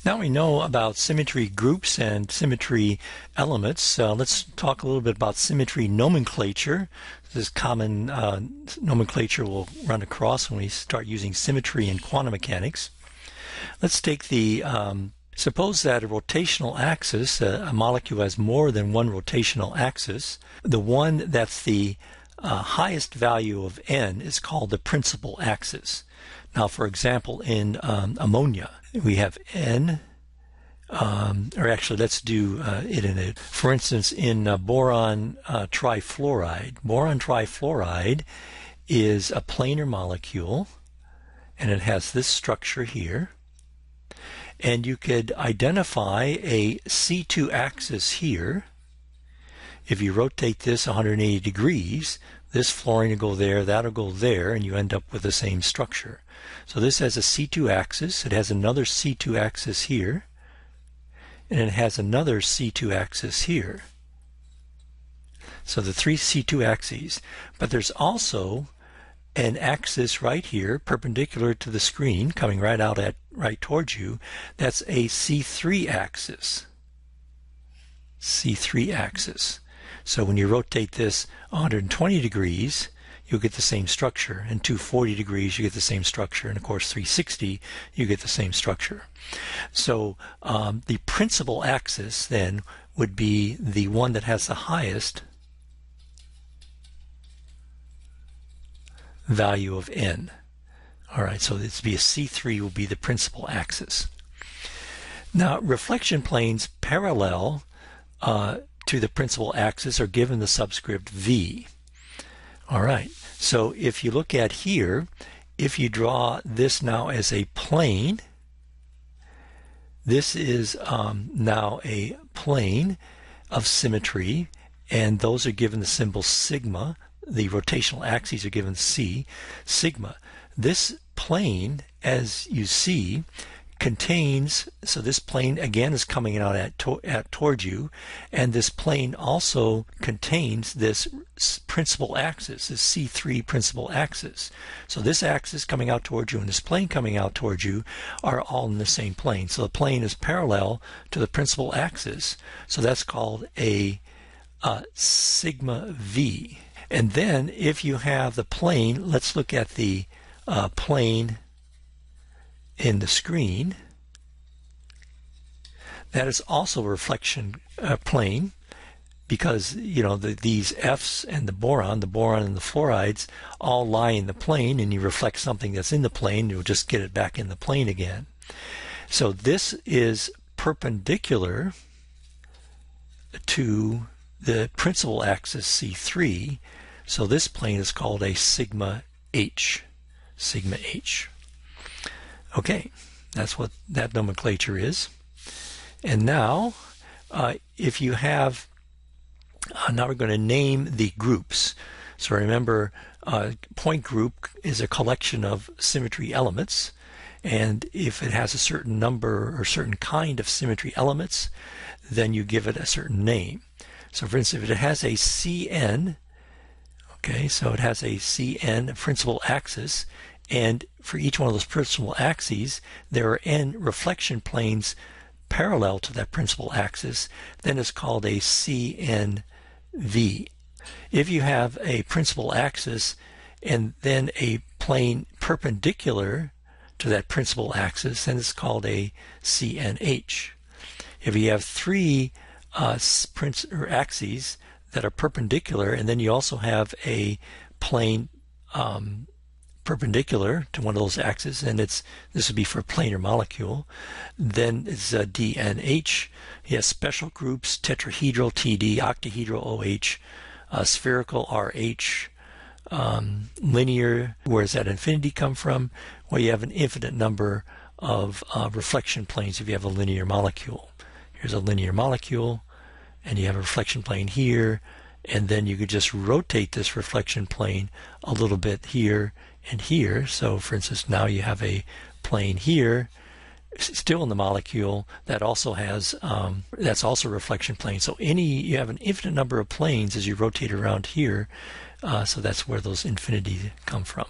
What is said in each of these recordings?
Now we know about symmetry groups and symmetry elements. Let's talk a little bit about symmetry nomenclature. This common nomenclature we'll run across when we start using symmetry in quantum mechanics. Let's take the suppose that a rotational axis, a molecule has more than one rotational axis. The one that's the highest value of n is called the principal axis. Now, for example, in ammonia, we have n, or actually, let's do it in it. For instance, in boron trifluoride. Boron trifluoride is a planar molecule, and it has this structure here. And you could identify a C2 axis here. If you rotate this 180 degrees, this fluorine will go there, that'll go there, and you end up with the same structure. So this has a C2 axis, it has another C2 axis here, and it has another C2 axis here. So the three C2 axes. But there's also an axis right here, perpendicular to the screen, coming right towards you. That's a C3 axis. C3 axis. So when you rotate this 120 degrees, you'll get the same structure, and 240 degrees you get the same structure, and of course 360 you get the same structure. So the principal axis then would be the one that has the highest value of n. Alright, so this would be a C3 will be the principal axis. Now reflection planes parallel to the principal axis are given the subscript v. Alright, so if you look at here, if you draw this now as a plane, this is now a plane of symmetry, and those are given the symbol sigma. The rotational axes are given c, sigma. This plane, as you see, contains, so this plane again is coming out towards you, and this plane also contains this principal axis, this C3 principal axis. So this axis coming out towards you and this plane coming out towards you are all in the same plane. So the plane is parallel to the principal axis, so that's called a sigma v. And then if you have the plane, let's look at the plane in the screen. That is also a reflection plane, because you know these F's and the boron and the fluorides all lie in the plane, and you reflect something that's in the plane, you'll just get it back in the plane again. So this is perpendicular to the principal axis C3, so this plane is called a sigma h. Sigma h. Okay, that's what that nomenclature is. And now, if you have, now we're going to name the groups. So remember, point group is a collection of symmetry elements, and if it has a certain number or certain kind of symmetry elements, then you give it a certain name. So for instance, if it has a Cn, okay, so it has a Cn principal axis, and for each one of those principal axes, there are n reflection planes parallel to that principal axis, then it's called a CNV. If you have a principal axis and then a plane perpendicular to that principal axis, then it's called a CNH. If you have three axes that are perpendicular, and then you also have a plane perpendicular to one of those axes, and this would be for a planar molecule, then it's a DNH. You have special groups, tetrahedral TD, octahedral OH, spherical RH, linear. Where does that infinity come from? Well, you have an infinite number of reflection planes if you have a linear molecule. Here's a linear molecule, and you have a reflection plane here, and then you could just rotate this reflection plane a little bit here and here. So for instance, now you have a plane here still in the molecule that also has that's also a reflection plane. So you have an infinite number of planes as you rotate around here, so that's where those infinities come from.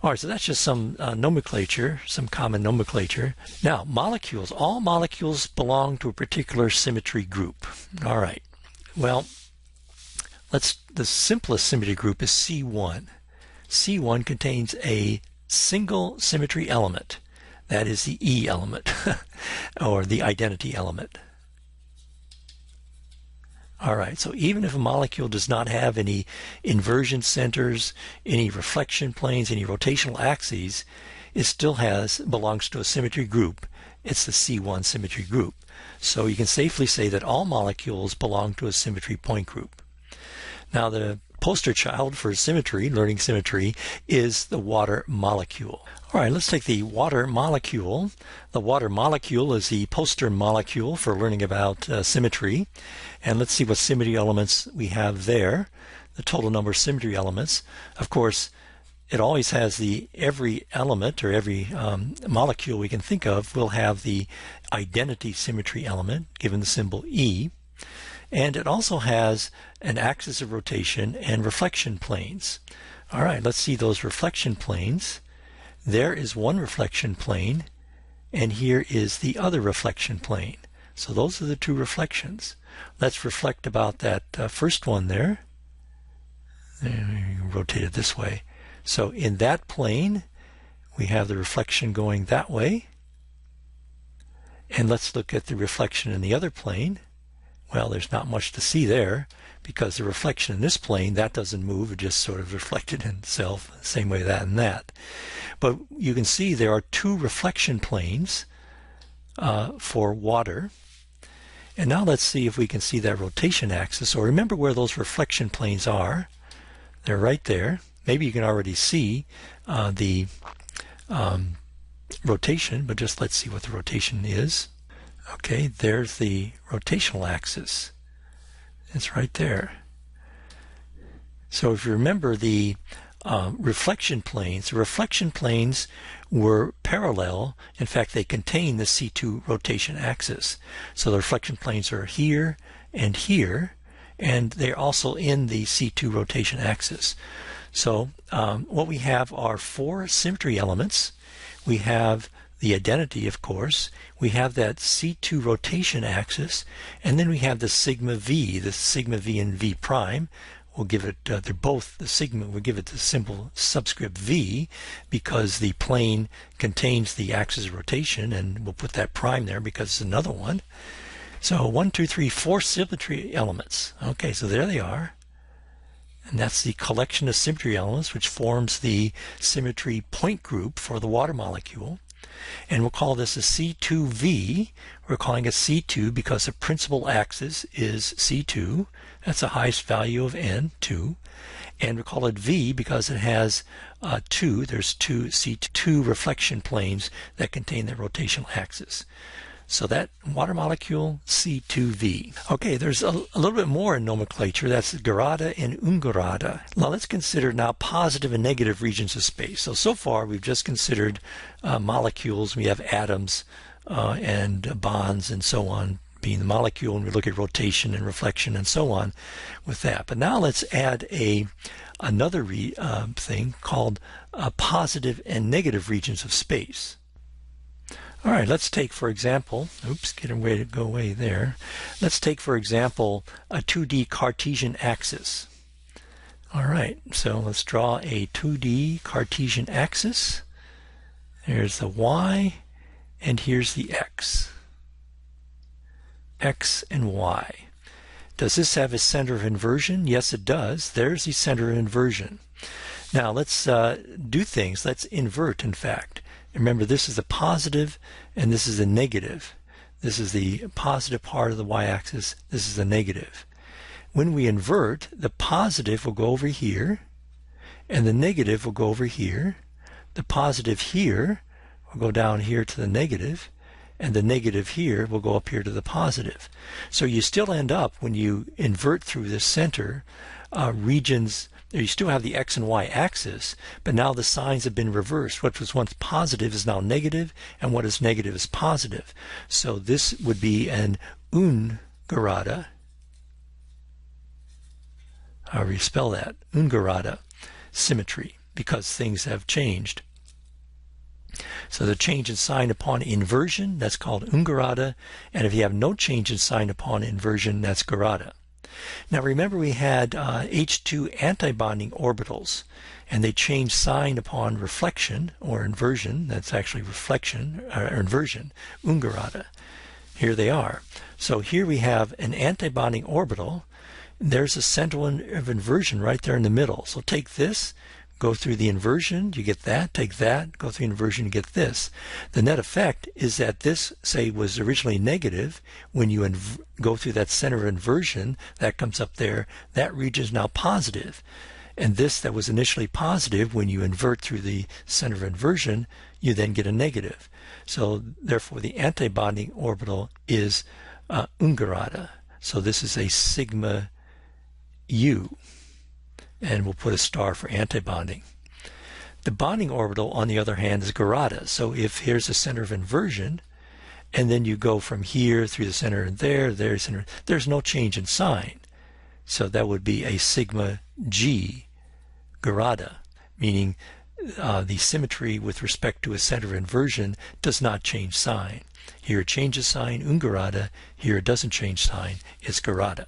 All right, so that's just some nomenclature, some common nomenclature. Now, molecules. All molecules belong to a particular symmetry group. All right. Well, the simplest symmetry group is C1. C1 contains a single symmetry element. That is the E element, or the identity element. All right, so even if a molecule does not have any inversion centers, any reflection planes, any rotational axes, it still belongs to a symmetry group. It's the C1 symmetry group. So you can safely say that all molecules belong to a symmetry point group. Now the poster child for symmetry, learning symmetry, is the water molecule. All right, let's take the water molecule. The water molecule is the poster molecule for learning about symmetry. And let's see what symmetry elements we have there, the total number of symmetry elements. Of course, it always has every element or every molecule we can think of will have the identity symmetry element, given the symbol E. And it also has an axis of rotation and reflection planes. All right, let's see those reflection planes. There is one reflection plane, and here is the other reflection plane. So those are the two reflections. Let's reflect about that first one there. Rotate it this way. So in that plane, we have the reflection going that way. And let's look at the reflection in the other plane. Well, there's not much to see there, because the reflection in this plane, that doesn't move, it just sort of reflected in itself, same way that and that. But you can see there are two reflection planes for water. And now let's see if we can see that rotation axis. So remember where those reflection planes are. They're right there. Maybe you can already see the rotation, but just let's see what the rotation is. Okay, there's the rotational axis. It's right there. So if you remember the reflection planes were parallel. In fact, they contain the C2 rotation axis. So the reflection planes are here, and they're also in the C2 rotation axis. So what we have are four symmetry elements. We have the identity, of course. We have that C2 rotation axis, and then we have the sigma V and V prime. We'll give it, they're both the sigma, we'll give it the symbol subscript V because the plane contains the axis of rotation, and we'll put that prime there because it's another one. So 1, 2, 3, 4 symmetry elements. Okay, so there they are. And that's the collection of symmetry elements which forms the symmetry point group for the water molecule. And we'll call this a C2V. We're calling it C2 because the principal axis is C2. That's the highest value of N, 2. And we call it V because it has there's two C2 reflection planes that contain the rotational axis. So that water molecule, C2V. Okay, there's a little bit more in nomenclature. That's Gerade and Ungerade. Now let's consider now positive and negative regions of space. So far we've just considered molecules. We have atoms and bonds and so on being the molecule, and we look at rotation and reflection and so on with that. But now let's add another thing called positive and negative regions of space. All right, let's take, for example, go away there. Let's take, for example, a 2D Cartesian axis. All right, so let's draw a 2D Cartesian axis. There's the Y, and here's the X. X and Y. Does this have a center of inversion? Yes, it does. There's the center of inversion. Now, let's do things. Let's invert, in fact. Remember, this is the positive and this is the negative. This is the positive part of the y-axis. This is the negative. When we invert, the positive will go over here and the negative will go over here. The positive here will go down here to the negative, and the negative here will go up here to the positive. So you still end up, when you invert through this center, regions. You still have the x and y axis, but now the signs have been reversed. What was once positive is now negative, and what is negative is positive. So this would be an Ungerade, however you spell that, Ungerade symmetry. because things have changed. So the change in sign upon inversion, that's called Ungerade, and if you have no change in sign upon inversion, that's Gerade. Now remember we had H2 antibonding orbitals, and they change sign upon reflection or inversion. That's actually reflection or inversion, Ungerade. Here they are. So here we have an antibonding orbital. There's a center of inversion right there in the middle. So take this, go through the inversion, you get that. Take that, go through inversion, you get this. The net effect is that this, say, was originally negative. When you go through that center of inversion, that comes up there, that region is now positive. And this that was initially positive, when you invert through the center of inversion, you then get a negative. So therefore the antibonding orbital is Ungerade. So this is a sigma U. And we'll put a star for antibonding. The bonding orbital, on the other hand, is Gerade. So if here's a center of inversion, and then you go from here through the center and there's no change in sign. So that would be a sigma G, Gerade, meaning the symmetry with respect to a center of inversion does not change sign. Here it changes sign, Ungerade. Here it doesn't change sign, it's Gerade.